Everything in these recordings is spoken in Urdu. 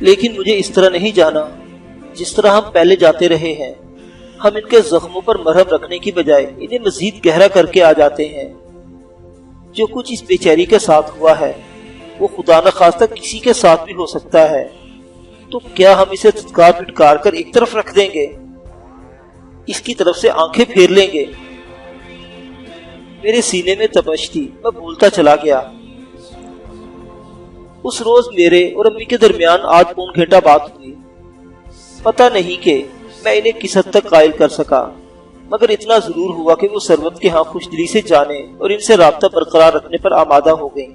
لیکن مجھے اس طرح نہیں جانا جس طرح ہم پہلے جاتے رہے ہیں۔ ہم ان کے زخموں پر مرہم رکھنے کی بجائے انہیں مزید گہرا کر کے آ جاتے ہیں۔ جو کچھ اس بیچاری کے ساتھ ہوا ہے وہ خدا نخواستہ کسی کے ساتھ بھی ہو سکتا ہے، تو کیا ہم اسے دھتکار پھٹکار کر ایک طرف رکھ دیں گے، اس کی طرف سے آنکھیں پھیر لیں گے؟ میرے سینے میں تپش تھی، میں بولتا چلا گیا۔ اس روز میرے اور امی کے درمیان آج پون گھنٹہ بات ہوئی۔ پتہ نہیں کہ میں انہیں کس حد تک قائل کر سکا، مگر اتنا ضرور ہوا کہ وہ ثروت کے ہاں خوش دلی سے جانے اور ان سے رابطہ برقرار رکھنے پر آمادہ ہو گئیں۔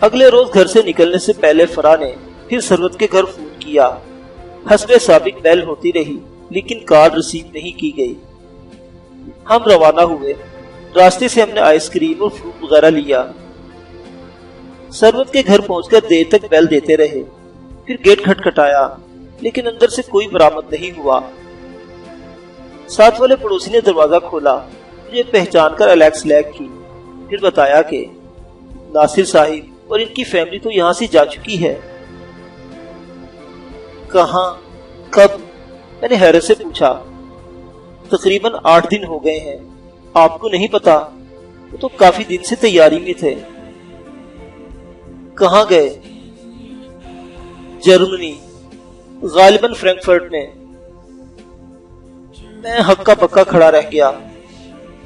اگلے روز گھر سے نکلنے سے پہلے فرا نے پھر ثروت کے گھر فون کیا۔ حسب سابق بیل ہوتی رہی لیکن کارڈ رسیو نہیں کی گئی۔ ہم روانہ ہوئے۔ راستے سے ہم نے آئس کریم اور فروٹ وغیرہ لیا۔ ثروت کے گھر پہنچ کر دیر تک بیل دیتے رہے، پھر گیٹ کھٹکھٹایا لیکن اندر سے کوئی برآمد نہیں ہوا۔ ساتھ والے پڑوسی نے دروازہ کھولا، مجھے پہچان کر الیکس لیگ کی، پھر بتایا کہ ناصر صاحب اور ان کی فیملی تو یہاں سے جا چکی ہے۔ کہاں؟ کب؟ میں نے حیرت سے پوچھا۔ تقریباً 8 دن ہو گئے ہیں۔ آپ کو نہیں پتا؟ وہ تو کافی دن سے تیاری میں تھے۔ کہاں گئے؟ جرمنی، غالباً فرینکفرٹ میں۔ میں ہکا پکا کھڑا رہ گیا۔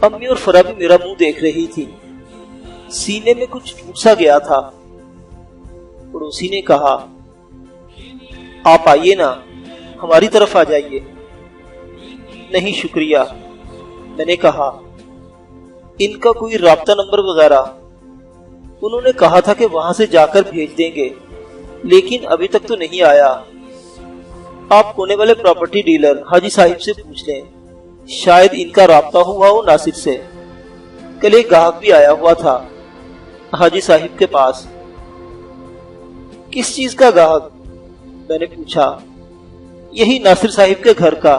امی اور فرا بھی میرا منہ دیکھ رہی تھی۔ سینے میں کچھ ٹوٹ سا گیا تھا۔ پڑوسی نے کہا، آپ آئیے نا، ہماری طرف آ جائیے۔ نہیں شکریہ، میں نے کہا۔ ان کا کوئی رابطہ نمبر وغیرہ؟ انہوں نے کہا تھا کہ وہاں سے جا کر بھیج دیں گے، لیکن ابھی تک تو نہیں آیا۔ آپ کونے والے پراپرٹی ڈیلر حاجی صاحب سے پوچھ لیں، شاید ان کا رابطہ ہوا ہو ناصر سے۔ کل ایک گاہک بھی آیا ہوا تھا حاجی صاحب کے پاس۔ کس چیز کا گاہک؟ میں نے پوچھا۔ یہی ناصر صاحب کے گھر کا،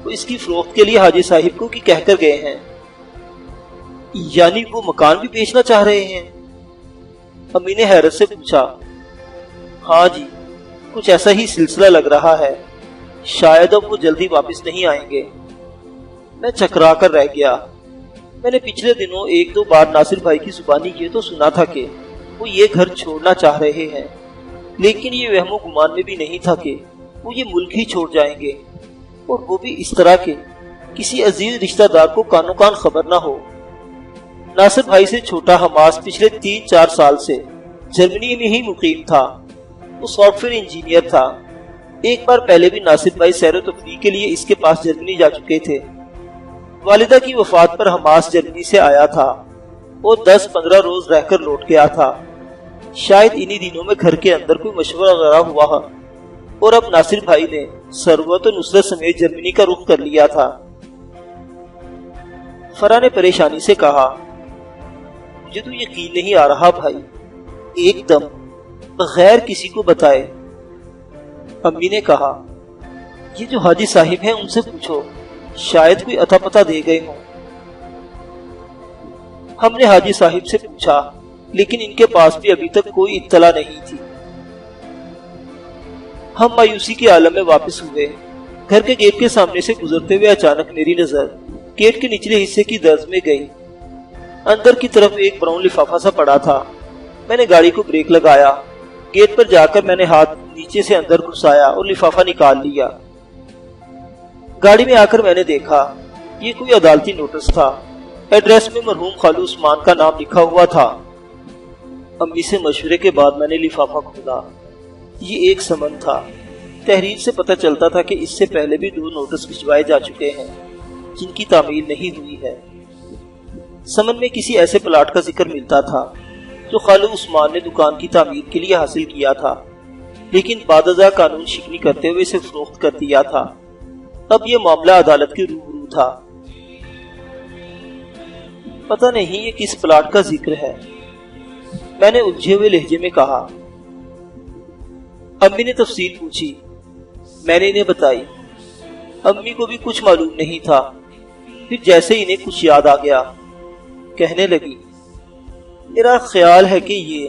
وہ اس کی فروخت کے لیے حاجی صاحب کو کہہ کر گئے ہیں۔ یعنی وہ مکان بھی بیچنا چاہ رہے ہیں؟ امی نے حیرت سے پوچھا۔ ہاں جی، کچھ ایسا ہی سلسلہ لگ رہا ہے، شاید اب وہ جلدی واپس نہیں آئیں گے۔ میں چکرا کر رہ گیا۔ میں نے پچھلے دنوں 1-2 بار ناصر بھائی کی زبانی یہ تو سنا تھا کہ وہ یہ گھر چھوڑنا چاہ رہے ہیں، لیکن یہ وہم و گمان میں بھی نہیں تھا کہ وہ یہ ملک ہی چھوڑ جائیں گے، اور وہ بھی اس طرح کے کسی عزیز رشتہ دار کو کانوں کان خبر نہ ہو۔ ناصر بھائی سے چھوٹا حماس پچھلے 3-4 سال سے جرمنی میں ہی مقیم تھا۔ وہ سافٹ ویئر انجینئر تھا۔ ایک بار پہلے بھی ناصر بھائی سیر و تفریح کے لیے اس کے پاس جرمنی جا چکے تھے۔ والدہ کی وفات پر حماس جرمنی سے آیا تھا اور 10-15 روز رہ کر لوٹ گیا تھا۔ شاید انہی دنوں میں گھر کے اندر کوئی مشورہ وغیرہ ہوا اور اب ناصر بھائی نے ثروت و نصرت سمیت جرمنی کا رخ کر لیا تھا۔ فرا نے پریشانی سے کہا، مجھے تو یقین نہیں آ رہا بھائی، ایک دم بغیر کسی کو بتائے۔ امی نے کہا، یہ جو حاجی صاحب ہیں ان سے پوچھو، شاید کوئی اتا پتہ دے گئے ہوں۔ ہم نے حاجی صاحب سے پوچھا، لیکن ان کے پاس بھی ابھی تک کوئی اطلاع نہیں تھی۔ ہم مایوسی کے عالم میں واپس ہوئے۔ گھر کے گیٹ کے سامنے سے گزرتے ہوئے اچانک میری نظر گیٹ کے نچلے حصے کی درز میں گئی۔ اندر کی طرف ایک براؤن لفافہ سا پڑا تھا۔ میں نے گاڑی کو بریک لگایا۔ گیٹ پر جا کر میں نے ہاتھ نیچے سے اندر گھسایا اور لفافہ نکال لیا۔ گاڑی میں آ کر میں نے دیکھا یہ کوئی عدالتی نوٹس تھا۔ ایڈریس میں مرحوم خالو عثمان کا نام لکھا ہوا تھا۔ امی سے مشورے کے بعد میں نے لفافہ کھولا۔ یہ ایک سمن تھا۔ تحریر سے پتہ چلتا تھا کہ اس سے پہلے بھی 2 نوٹس بھجوائے جا چکے ہیں جن کی تعمیل نہیں ہوئی ہے۔ سمن میں کسی ایسے پلاٹ کا ذکر ملتا تھا جو خالو عثمان نے دکان کی تعمیر کے لیے حاصل کیا تھا، لیکن بعد ازاں قانون شکنی کرتے ہوئے اسے فروخت کر دیا تھا۔ اب یہ معاملہ عدالت کے روبرو تھا۔ پتہ نہیں یہ کس پلاٹ کا ذکر ہے، میں نے الجھے ہوئے لہجے میں کہا۔ امی نے تفصیل پوچھی، میں نے انہیں بتائی۔ امی کو بھی کچھ معلوم نہیں تھا، پھر جیسے انہیں کچھ یاد آ گیا کہنے لگی، میرا خیال ہے کہ یہ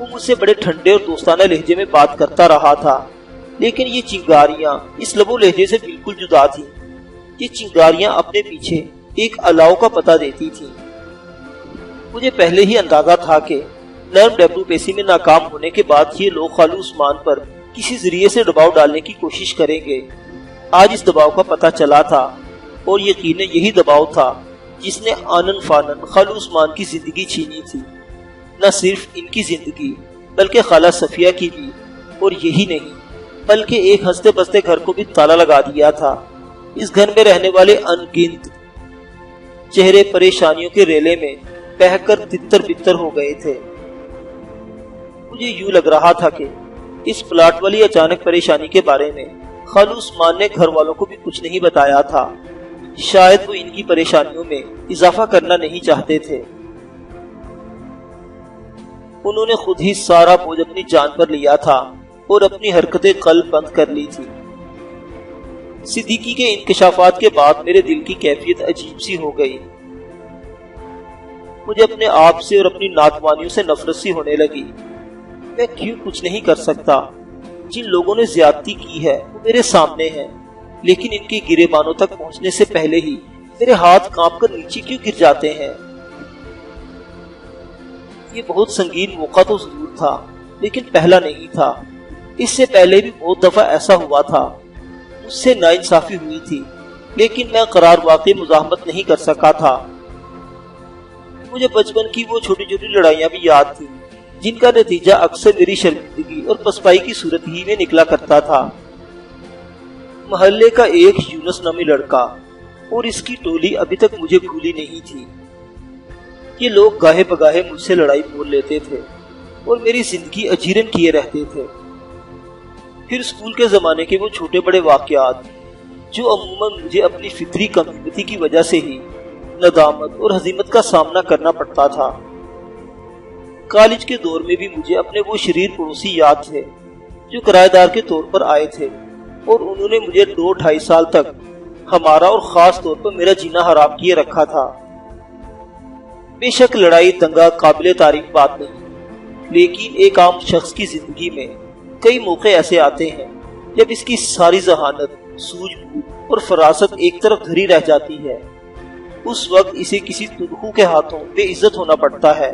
وہ مجھ سے بڑے ٹھنڈے اور دوستانہ لہجے میں بات کرتا رہا تھا، لیکن یہ چنگاریاں اس لب و لہجے سے بالکل جدا تھیں۔ یہ چنگاریاں اپنے پیچھے ایک الاؤ کا پتہ دیتی تھیں۔ مجھے پہلے ہی اندازہ تھا کہ نرم ڈپلومیسی میں ناکام ہونے کے بعد یہ لوگ خالو عثمان پر کسی ذریعے سے دباؤ ڈالنے کی کوشش کریں گے۔ آج اس دباؤ کا پتہ چلا تھا، اور یقیناً یہی دباؤ تھا جس نے آنن فانن خالو عثمان کی زندگی چھینی تھی۔ نہ صرف ان کی زندگی بلکہ خالہ صفیہ کی بھی، اور یہی نہیں بلکہ ایک ہنستے بستے گھر کو بھی تالا لگا دیا تھا۔ اس گھر میں رہنے والے ان گنت چہرے پریشانیوں کے ریلے میں بہہ کر تتر بتر ہو گئے تھے۔ مجھے یوں لگ رہا تھا کہ اس پلاٹ والی اچانک پریشانی کے بارے میں خالو عثمان نے گھر والوں کو بھی کچھ نہیں بتایا تھا۔ شاید وہ ان کی پریشانیوں میں اضافہ کرنا نہیں چاہتے تھے۔ انہوں نے خود ہی سارا بوجھ اپنی جان پر لیا تھا اور اپنی حرکتیں قلب بند کر لی تھی۔ صدیقی کے انکشافات کے بعد میرے دل کی کیفیت عجیب سی ہو گئی۔ مجھے اپنے آپ سے اور اپنی ناتوانیوں سے نفرت سی ہونے لگی۔ میں کیوں کچھ نہیں کر سکتا؟ جن لوگوں نے زیادتی کی ہے وہ میرے سامنے ہیں، لیکن ان کے گریبانوں تک پہنچنے سے پہلے ہی میرے ہاتھ کانپ کر نیچے کیوں گر جاتے ہیں؟ یہ بہت سنگین موقع تو ضرور تھا، لیکن پہلا نہیں تھا۔ اس سے پہلے بھی بہت دفعہ ایسا ہوا تھا۔ مجھ سے ناانصافی ہوئی تھی، لیکن میں قرار واقعی مزاحمت نہیں کر سکا تھا۔ مجھے بچپن کی وہ چھوٹی چھوٹی لڑائیاں بھی یاد تھیں، جن کا نتیجہ اکثر میری شرمندگی اور پسپائی کی صورت ہی میں نکلا کرتا تھا۔ محلے کا ایک یونس نامی لڑکا اور اس کی ٹولی ابھی تک مجھے بھولی نہیں تھی۔ یہ لوگ گاہے بگاہے مجھ سے لڑائی بول لیتے تھے اور میری زندگی اجیرن کیے رہتے تھے۔ پھر اسکول کے زمانے کے وہ چھوٹے بڑے واقعات جو عموماً مجھے اپنی فطری کمزوری کی وجہ سے ہی ندامت اور ہزیمت کا سامنا کرنا پڑتا تھا۔ کالج کے دور میں بھی مجھے اپنے وہ شریر پڑوسی یاد تھے جو کرایہ دار کے طور پر آئے تھے، اور انہوں نے مجھے 2-2.5 سال تک ہمارا اور خاص طور پر میرا جینا حرام کیے رکھا تھا۔ بے شک لڑائی دنگا قابل تعریف بات نہیں، لیکن ایک عام شخص کی زندگی میں کئی موقع ایسے آتے ہیں جب اس کی ساری ذہانت، سوجھ بوجھ اور فراست ایک طرف دھری رہ جاتی ہے۔ اس وقت اسے کسی تنخو کے ہاتھوں بے عزت ہونا پڑتا ہے،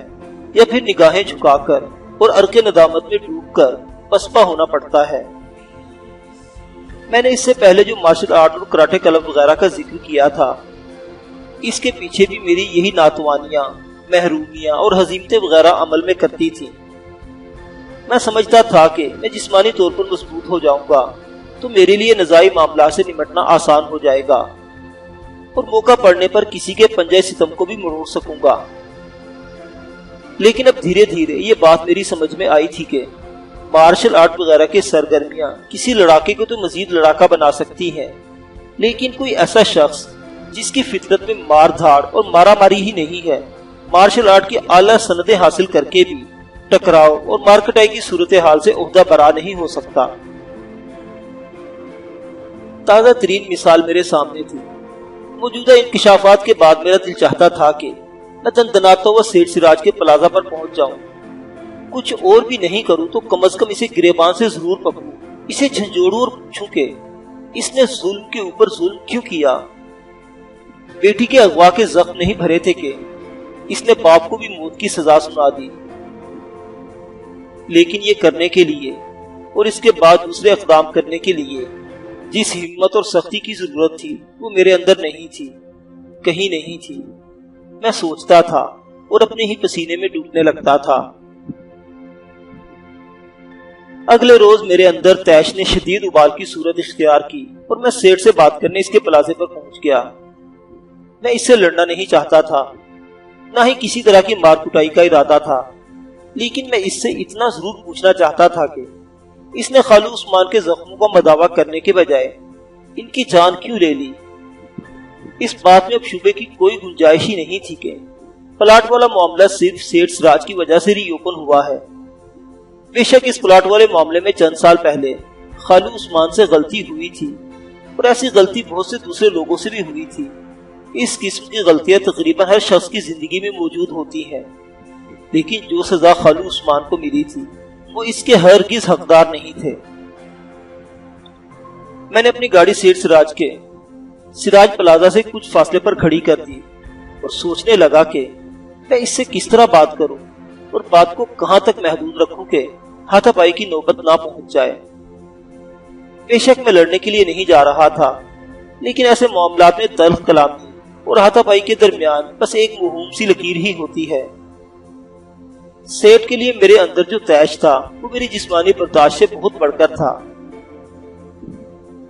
یا پھر نگاہیں جھکا کر اور عرق ندامت میں ڈوب کر پسپا ہونا پڑتا ہے۔ میں نے اس سے پہلے جو مارشل آرٹ اور کراٹے کلب وغیرہ کا ذکر کیا تھا، اس کے پیچھے بھی میری یہی ناتوانیاں، محرومیاں اور ہزیمتیں وغیرہ عمل میں کرتی تھیں۔ میں سمجھتا تھا کہ میں جسمانی طور پر مضبوط ہو جاؤں گا تو میرے لیے نزاعی معاملات سے نمٹنا آسان ہو جائے گا، اور موقع پڑنے پر کسی کے پنجہ ستم کو بھی مروڑ سکوں گا۔ لیکن اب دھیرے دھیرے یہ بات میری سمجھ میں آئی تھی کہ مارشل آرٹ وغیرہ کے سرگرمیاں کسی لڑاکے کو تو مزید لڑاکا بنا سکتی ہیں، لیکن کوئی ایسا شخص جس کی فطرت میں مار دھاڑ اور مارا ماری ہی نہیں ہے، مارشل آرٹ کی اعلیٰ سندیں حاصل کر کے بھی ٹکراؤ اور مارکٹائی کی صورتحال سے عہدہ برا نہیں ہو سکتا۔ تازہ ترین مثال میرے سامنے تھی۔ موجودہ انکشافات کے بعد میرا دل چاہتا تھا کہ میں دندناتا ہوا سیٹ سراج کے پلازا پر پہنچ جاؤں، کچھ اور بھی نہیں کروں تو کم از کم اسے گریبان سے ضرور پکڑوں، اسے جھنجھوڑوں اور پوچھوں کہ اس نے ظلم کے اوپر ظلم کیوں کیا۔ بیٹی کے اغوا کے زخم نہیں بھرے تھے کہ اس نے باپ کو بھی موت کی سزا سنا دی، لیکن یہ کرنے کے لیے اور اس کے بعد دوسرے اقدام کرنے کے لیے جس ہمت اور سختی کی ضرورت تھی وہ میرے اندر نہیں تھی، کہیں نہیں تھی۔ میں سوچتا تھا اور اپنے ہی پسینے میں ڈوبنے لگتا تھا۔ اگلے روز میرے اندر تیش نے شدید ابال کی صورت اختیار کی اور میں سیٹ سے بات کرنے اس کے پلازے پر پہنچ گیا۔ میں اس سے لڑنا نہیں چاہتا تھا، نہ ہی کسی طرح کی مار کٹائی کا ارادہ تھا، لیکن میں اس سے اتنا ضرور پوچھنا چاہتا تھا کہ اس نے خالو عثمان کے زخموں کا مداوع کرنے کے بجائے ان کی جان کیوں لے لی۔ اس بات میں اب شبے کی کوئی گنجائش ہی نہیں تھی کہ پلاٹ والا معاملہ صرف سیٹ سراج کی وجہ سے ری اوپن ہوا ہے۔ بے شک اس پلاٹ والے معاملے میں چند سال پہلے خالو عثمان سے غلطی ہوئی تھی، اور ایسی غلطی بہت سے دوسرے لوگوں سے بھی ہوئی تھی۔ اس قسم کی غلطیاں تقریباً ہر شخص کی زندگی میں موجود ہوتی ہیں، لیکن جو سزا خالو عثمان کو ملی تھی وہ اس کے ہرگز حقدار نہیں تھے۔ میں نے اپنی گاڑی سیٹ سراج پلازا سے کچھ فاصلے پر کھڑی کر دی اور سوچنے لگا کہ میں اس سے کس طرح بات کروں اور بات کو کہاں تک محدود رکھوں کہ ہاتھا پائی کی نوبت نہ پہنچ جائے۔ بے شک میں لڑنے کے لیے نہیں جا رہا تھا، لیکن ایسے معاملات میں تلخ کلامی اور ہاتھا پائی کے درمیان بس ایک موہوم سی لکیر ہی ہوتی ہے۔ سیٹ کے لیے میرے اندر جو تیش تھا وہ میری جسمانی برداشت سے بہت بڑھ کر تھا۔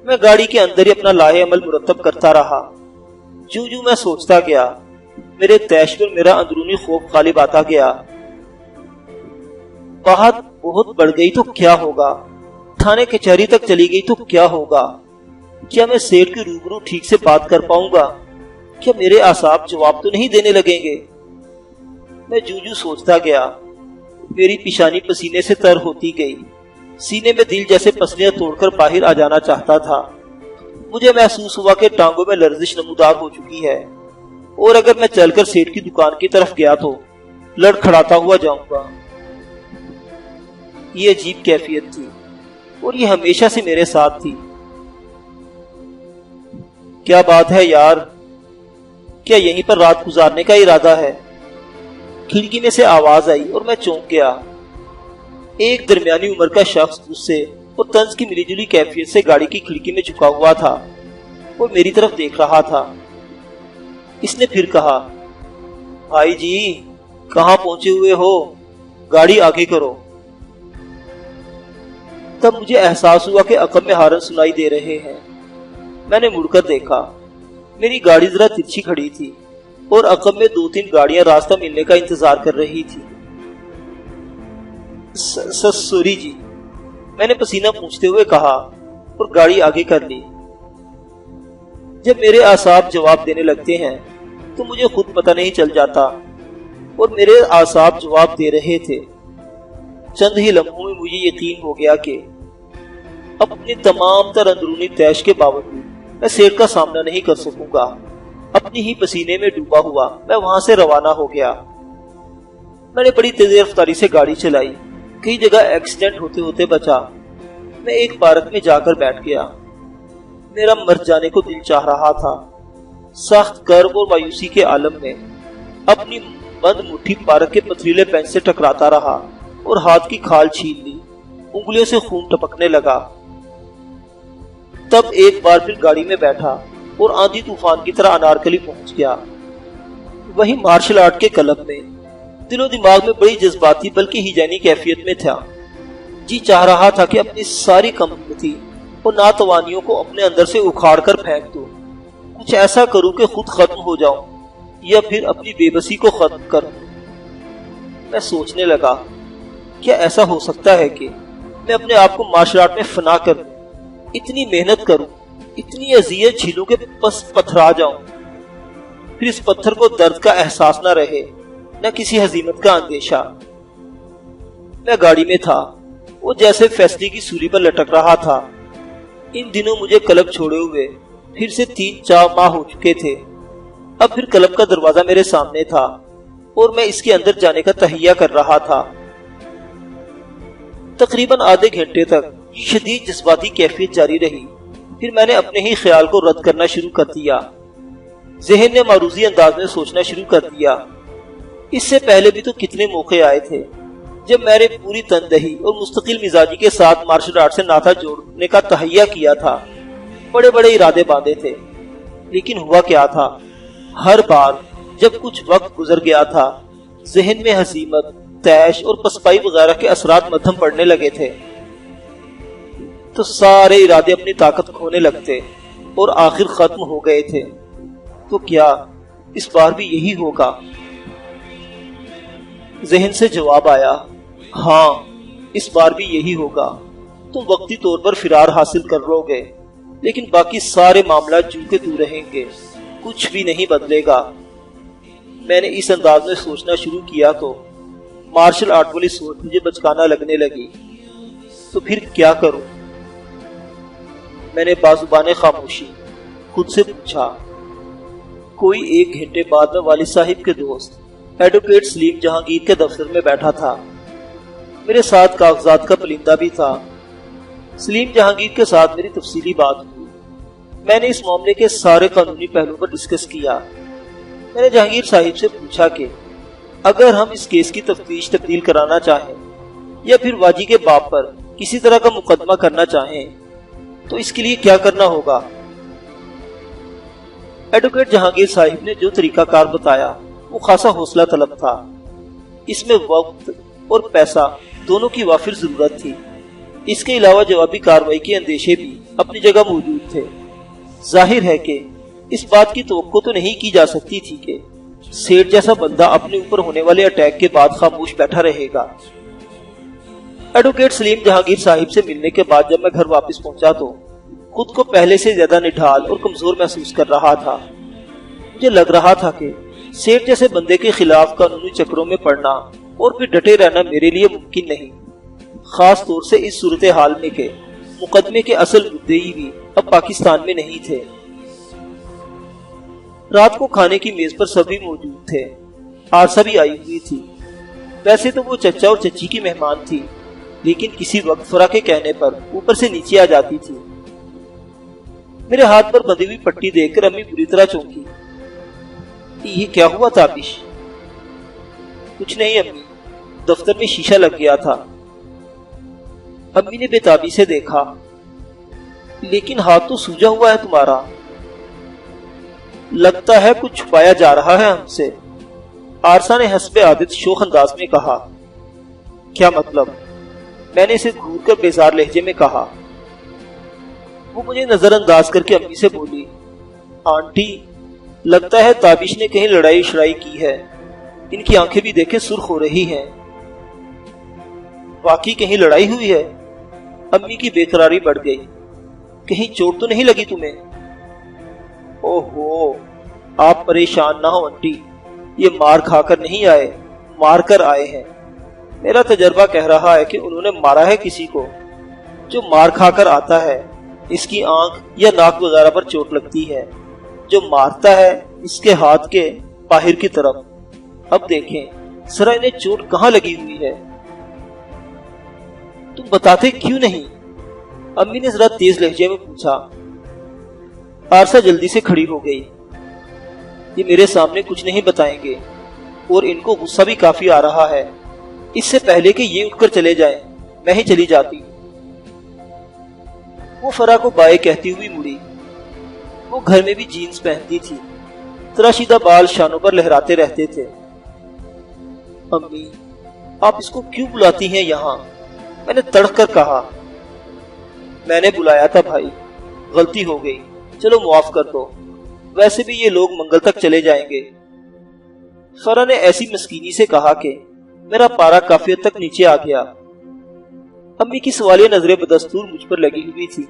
میں گاڑی کے اندر ہی اپنا لاہے عمل مرتب کرتا رہا۔ جو میں سوچتا گیا میرے تیش پر میرا اندرونی خوف غالب آتا گیا۔ بات بہت بڑھ گئی تو کیا ہوگا، تھانے کچہری تک چلی گئی تو کیا ہوگا، کیا میں سیٹ کے روبرو ٹھیک سے بات کر پاؤں گا، کیا میرے اعصاب جواب تو نہیں دینے لگیں گے۔ میں جو سوچتا گیا میری پیشانی پسینے سے تر ہوتی گئی، سینے میں دل جیسے پسلیاں توڑ کر باہر آ جانا چاہتا تھا۔ مجھے محسوس ہوا کہ ٹانگوں میں لرزش نمودار ہو چکی ہے، اور اگر میں چل کر سیٹ کی دکان کی طرف گیا تو لڑکھڑاتا ہوا جاؤں گا۔ یہ عجیب کیفیت تھی اور یہ ہمیشہ سے میرے ساتھ تھی۔ کیا بات ہے یار، کیا یہیں پر رات گزارنے کا ارادہ ہے؟ کھڑکی میں سے آواز آئی اور میں چونک گیا۔ ایک درمیانی عمر کا شخص غصے اور طنز کی ملی جلی کیفیت سے گاڑی کی کھڑکی میں جھکا ہوا تھا اور میری طرف دیکھ رہا تھا۔ اس نے پھر کہا، بھائی جی کہاں پہنچے ہوئے ہو، گاڑی آگے کرو۔ تب مجھے احساس ہوا کہ عقب میں ہارن سنائی دے رہے ہیں۔ میں نے مڑ کر دیکھا، میری گاڑی ذرا ترچھی کھڑی تھی اور عقب میں 2-3 گاڑیاں راستہ ملنے کا انتظار کر رہی تھی۔ سوری جی، میں نے پسینہ پوچھتے ہوئے کہا اور گاڑی آگے کر لی۔ جب میرے اعصاب جواب دینے لگتے ہیں تو مجھے خود پتہ نہیں چل جاتا، اور میرے اعصاب جواب دے رہے تھے۔ چند ہی لمحوں میں مجھے یقین ہو گیا کہ اپنی تمام تر اندرونی تیش کے باوجود میں سیٹ کا سامنا نہیں کر سکوں گا۔ اپنی ہی پسینے میں ڈوبا ہوا میں وہاں سے روانہ ہو گیا۔ میں نے بڑی تیز رفتاری سے گاڑی چلائی، کئی جگہ ایکسیڈنٹ ہوتے ہوتے بچا۔ میں ایک پارک میں جا کر بیٹھ گیا۔ میرا مر جانے کو دل چاہ رہا تھا۔ سخت کرب اور مایوسی کے عالم میں اپنی بند مٹھی پارک کے پتھریلے بینچ سے ٹکراتا رہا اور ہاتھ کی کھال چھین لی، انگلیوں سے خون ٹپکنے لگا۔ تب ایک بار پھر گاڑی میں بیٹھا اور آندھی طوفان کی طرح انارکلی پہنچ گیا۔ وہی مارشل آرٹ کے کلب میں دل و دماغ میں بڑی جذباتی بلکہ ہیجانی کیفیت میں تھا۔ جی چاہ رہا تھا کہ اپنی ساری کم ہمتی اور ناتوانیوں کو اپنے اندر سے اکھاڑ کر پھینک دوں، کچھ ایسا کروں کہ خود ختم ہو جاؤں یا پھر اپنی بے بسی کو ختم کر دوں۔ میں سوچنے لگا، کیا ایسا ہو سکتا ہے کہ میں اپنے آپ کو مارشل آرٹ میں فنا کر دوں، اتنی محنت کروں، اتنی اذیت جھیلوں کے پس پتھرا جاؤں، پھر اس پتھر کو درد کا احساس نہ رہے، نہ کسی ہزیمت کا اندیشہ۔ میں گاڑی میں تھا، وہ جیسے فیصلے کی سولی پر لٹک رہا تھا۔ ان دنوں مجھے کلب چھوڑے ہوئے پھر سے 3-4 ماہ ہو چکے تھے۔ اب پھر کلب کا دروازہ میرے سامنے تھا اور میں اس کے اندر جانے کا تہیہ کر رہا تھا۔ تقریباً آدھے گھنٹے تک شدید جذباتی کیفیت جاری رہی، پھر میں نے اپنے ہی خیال کو رد کرنا شروع کر دیا۔ ذہن نے معروضی انداز میں سوچنا شروع کر دیا۔ اس سے پہلے بھی تو کتنے موقع آئے تھے جب میں نے پوری تندہی اور مستقل مزاجی کے ساتھ مارشل آرٹ سے ناتا جوڑنے کا تہیہ کیا تھا، بڑے بڑے ارادے باندھے تھے، لیکن ہوا کیا تھا؟ ہر بار جب کچھ وقت گزر گیا تھا، ذہن میں ہزیمت، تیش اور پسپائی وغیرہ کے اثرات مدھم پڑنے لگے تھے، تو سارے ارادے اپنی طاقت کھونے لگتے اور آخر ختم ہو گئے تھے۔ تو کیا اس بار بھی یہی ہوگا؟ ذہن سے جواب آیا، ہاں اس بار بھی یہی ہوگا۔ تم وقتی طور پر فرار حاصل کر لو گے، لیکن باقی سارے معاملات جو کے تو رہیں گے، کچھ بھی نہیں بدلے گا۔ میں نے اس انداز میں سوچنا شروع کیا تو مارشل آرٹ والی سوچ مجھے بچکانا لگنے لگی۔ تو پھر کیا کروں؟ میں نے بازوبان خاموشی خود سے پوچھا۔ کوئی 1 گھنٹے بعد میں والد صاحب کے دوست ایڈوکیٹ سلیم جہانگیر کے دفتر میں بیٹھا تھا۔ میرے ساتھ کاغذات کا پلندہ بھی تھا۔ سلیم جہانگیر کے ساتھ میری تفصیلی بات ہوئی۔ میں نے اس معاملے کے سارے قانونی پہلوؤں پر ڈسکس کیا۔ میں نے جہانگیر صاحب سے پوچھا کہ اگر ہم اس کیس کی تفتیش تبدیل کرانا چاہیں یا پھر واجی کے باپ پر کسی طرح کا مقدمہ کرنا چاہیں تو اس کے لیے کیا کرنا ہوگا۔ ایڈوکیٹ جہانگیر صاحب نے جو طریقہ کار بتایا وہ خاصا حوصلہ طلب تھا۔ اس میں وقت اور پیسہ دونوں کی وافر ضرورت تھی۔ اس کے علاوہ جوابی کارروائی کے اندیشے بھی اپنی جگہ موجود تھے۔ ظاہر ہے کہ اس بات کی توقع تو نہیں کی جا سکتی تھی کہ سیٹھ جیسا بندہ اپنے اوپر ہونے والے اٹیک کے بعد خاموش بیٹھا رہے گا۔ ایڈوکیٹ سلیم جہانگیر صاحب سے ملنے کے بعد جب میں گھر واپس پہنچا تو خود کو پہلے سے زیادہ نڈھال اور کمزور محسوس کر رہا تھا۔ مجھے لگ رہا تھا کہ سیٹھ جیسے بندے کے خلاف قانونی چکروں میں پڑنا اور پھر ڈٹے رہنا میرے لیے ممکن نہیں، خاص طور سے اس صورتحال میں کہ مقدمے کے اصل مدعی بھی اب پاکستان میں نہیں تھے۔ رات کو کھانے کی میز پر سبھی موجود تھے۔ عارسہ بھی آئی ہوئی تھی۔ ویسے تو وہ چچا اور چچی کی مہمان تھی، لیکن کسی وقت فرا کے کہنے پر اوپر سے نیچے آ جاتی تھی۔ میرے ہاتھ پر بندھی ہوئی پٹی دیکھ کر امی بری طرح چونکی۔ یہ کیا ہوا تابش؟ کچھ نہیں امی، دفتر میں شیشہ لگ گیا تھا۔ امی نے بے تابی سے دیکھا۔ لیکن ہاتھ تو سوجا ہوا ہے تمہارا، لگتا ہے کچھ چھپایا جا رہا ہے ہم سے۔ عارسہ نے حسب عادت شوخ انداز میں کہا۔ کیا مطلب؟ میں نے اسے گھور کر بیزار لہجے میں کہا۔ وہ مجھے نظر انداز کر کے امی سے بولی، آنٹی لگتا ہے تابش نے کہیں لڑائی شڑائی کی ہے، ان کی آنکھیں بھی دیکھیں سرخ ہو رہی ہیں۔ واقعی کہیں لڑائی ہوئی ہے؟ امی کی بے قراری بڑھ گئی۔ کہیں چوٹ تو نہیں لگی تمہیں؟ اوہو، آپ پریشان نہ ہو آنٹی، یہ مار کھا کر نہیں آئے، مار کر آئے ہیں۔ میرا تجربہ کہہ رہا ہے کہ انہوں نے مارا ہے کسی کو۔ جو مار کھا کر آتا ہے اس کی آنکھ یا ناک وغیرہ پر چوٹ لگتی ہے، جو مارتا ہے اس کے ہاتھ کے باہر کی طرف۔ اب دیکھیں ذرا انہیں چوٹ کہاں لگی ہوئی ہے۔ تم بتاتے کیوں نہیں؟ امی نے ذرا تیز لہجے میں پوچھا۔ عارسہ جلدی سے کھڑی ہو گئی۔ یہ میرے سامنے کچھ نہیں بتائیں گے اور ان کو غصہ بھی کافی آ رہا ہے۔ اس سے پہلے کہ یہ اٹھ کر چلے جائیں میں ہی چلی جاتی۔ وہ فرا کو بائے کہتی ہوئی مڑی۔ وہ گھر میں بھی جینز پہنتی تھی، تراشیدہ بال شانوں پر لہراتے رہتے تھے۔ امی آپ اس کو کیوں بلاتی ہیں یہاں؟ میں نے تڑک کر کہا۔ میں نے بلایا تھا بھائی، غلطی ہو گئی، چلو معاف کر دو، ویسے بھی یہ لوگ منگل تک چلے جائیں گے۔ فرا نے ایسی مسکینی سے کہا کہ میرا پارا کافی حد تک نیچے آ گیا۔ امی کی سوالیہ نظریں بدستور مجھ پر لگی ہوئی تھی۔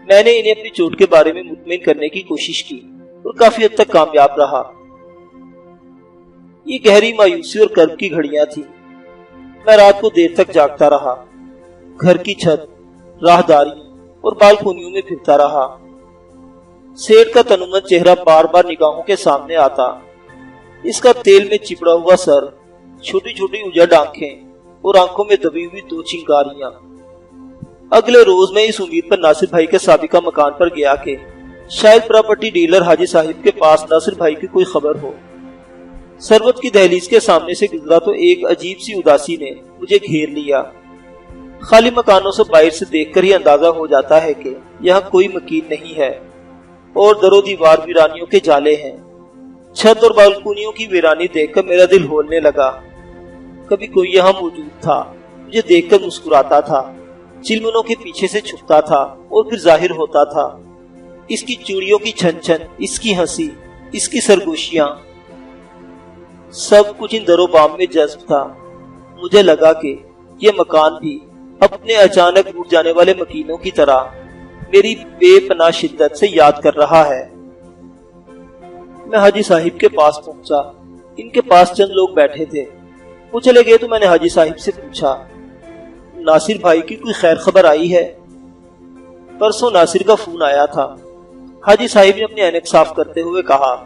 میں نے انہیں اپنی چوٹ کے بارے میں مطمئن کرنے کی کوشش کی اور کافی حد تک کامیاب رہا۔ یہ گہری مایوسی اور کرب کی گھڑیاں تھیں۔ میں رات کو دیر تک جاگتا رہا، گھر کی چھت، راہداری اور بالکونیوں میں پھرتا رہا۔ سیٹھ کا تنومند چہرہ بار بار نگاہوں کے سامنے آتا۔ اس کا تیل میں چپڑا ہوا سر، چھوٹی چھوٹی اجڑ آنکھیں اور آنکھوں میں دبی ہوئی دو چنگاریاں۔ اگلے روز میں اس امید پر ناصر بھائی کے سابقہ مکان پر گیا کہ شاید پراپرٹی ڈیلر حاجی صاحب کے پاس ناصر بھائی کی کوئی خبر ہو۔ سربت کی دہلیز کے سامنے سے گزرا تو ایک عجیب سی اداسی نے مجھے گھیر لیا۔ خالی مکانوں سے باہر سے دیکھ کر ہی اندازہ ہو جاتا ہے کہ یہاں کوئی مکین نہیں ہے اور در و دیوار ویرانیوں کے جالے ہیں۔ چھت اور بالکونیوں کی ویرانی دیکھ کر میرا دل ہولنے لگا۔ کبھی کوئی یہاں موجود تھا، مجھے دیکھ کر مسکراتا تھا، چلمنوں کے پیچھے سے چھپتا تھا اور پھر ظاہر ہوتا تھا۔ اس کی چوڑیوں کی چھن چھن، اس کی ہنسی، اس کی سرگوشیاں، سب کچھ ان در و بام میں جذب تھا۔ مجھے لگا کہ یہ مکان بھی اپنے اچانک ٹوٹ جانے والے مکینوں کی طرح میری بے پناہ شدت سے یاد کر رہا ہے۔ میں حاجی صاحب کے پاس پہنچا۔ ان کے پاس چند لوگ بیٹھے تھے۔ وہ چلے گئے تو میں نے حاجی صاحب سے پوچھا، ناصر بھائی کی کوئی خیر خبر آئی ہے؟ پرسوں ناصر کا فون آیا تھا۔ حاجی صاحب نے اپنے اینک صاف کرتے ہوئے کہا،